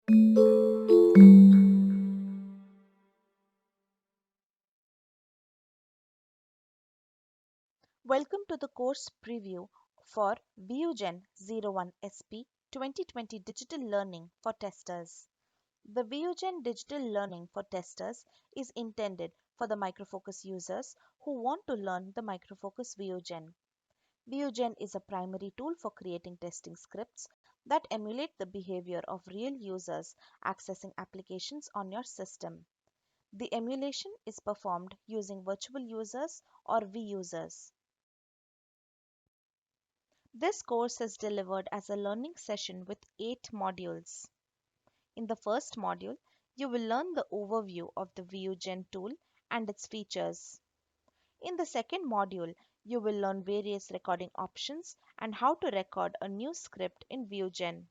Welcome to the course preview for VuGen 01 SP 2020 Digital Learning for Testers. The VuGen Digital Learning for Testers is intended for the Microfocus users who want to learn the Microfocus VuGen. VuGen is a primary tool for creating testing scripts that emulate the behavior of real users accessing applications on your system. The emulation is performed using virtual users or VUsers. This course is delivered as a learning session with 8 modules. In the first module, you will learn the overview of the VuGen tool and its features. In the second module, you will learn various recording options and how to record a new script in VuGen.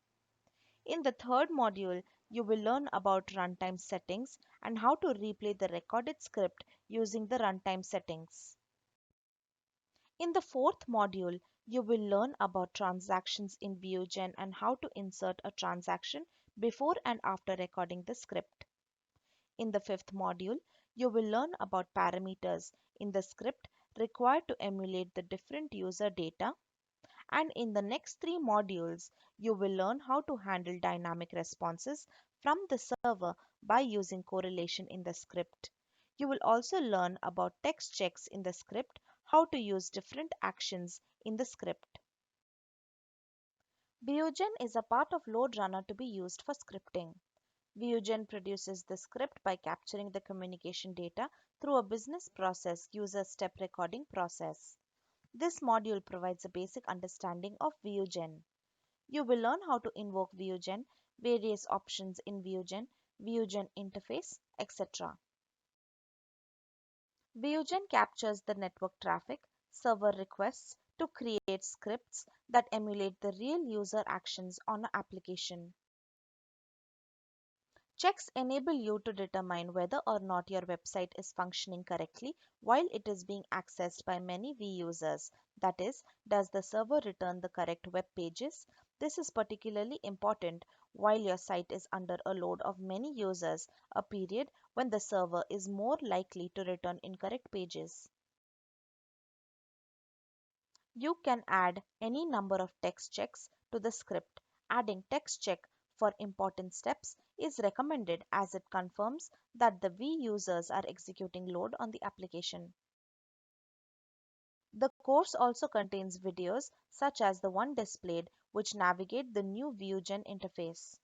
In the third module, you will learn about runtime settings and how to replay the recorded script using the runtime settings. In the fourth module, you will learn about transactions in VuGen and how to insert a transaction before and after recording the script. In the fifth module, you will learn about parameters in the script required to emulate the different user data. And in the next 3 modules, you will learn how to handle dynamic responses from the server by using correlation in the script. You will also learn about text checks in the script, how to use different actions in the script. VuGen is a part of load runner to be used for scripting. VuGen produces the script by capturing the communication data through a business process user step recording process. This module provides a basic understanding of VuGen. You will learn how to invoke VuGen, various options in VuGen, VuGen interface, etc. VuGen captures the network traffic, server requests to create scripts that emulate the real user actions on an application. Checks enable you to determine whether or not your website is functioning correctly while it is being accessed by many VUsers. That is, does the server return the correct web pages? This is particularly important while your site is under a load of many users, a period when the server is more likely to return incorrect pages. You can add any number of text checks to the script. Adding text check for important steps is recommended as it confirms that the V users are executing load on the application. The course also contains videos such as the one displayed which navigate the new VuGen interface.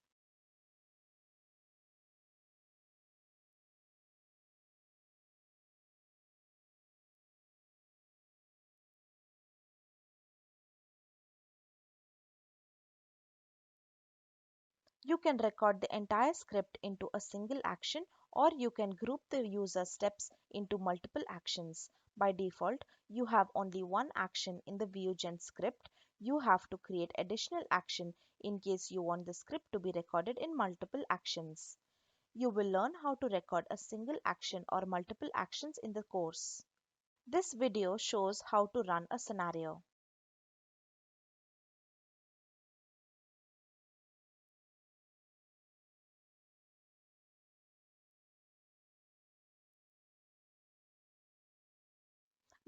You can record the entire script into a single action or you can group the user steps into multiple actions. By default, you have only one action in the VuGen script. You have to create additional action in case you want the script to be recorded in multiple actions. You will learn how to record a single action or multiple actions in the course. This video shows how to run a scenario.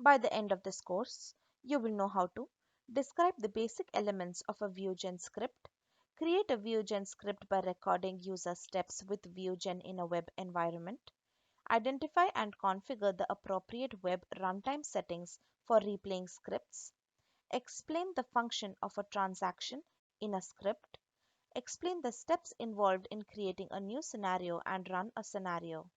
By the end of this course, you will know how to describe the basic elements of a VuGen script, create a VuGen script by recording user steps with VuGen in a web environment, identify and configure the appropriate web runtime settings for replaying scripts, explain the function of a transaction in a script, explain the steps involved in creating a new scenario and run a scenario.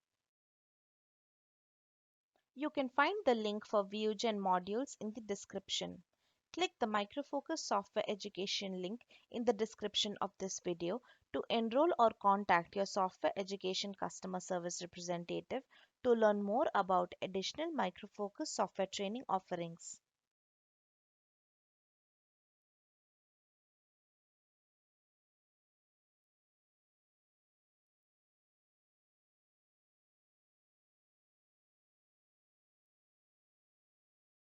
You can find the link for VuGen modules in the description. Click the Microfocus Software Education link in the description of this video to enroll or contact your software education customer service representative to learn more about additional Microfocus software training offerings.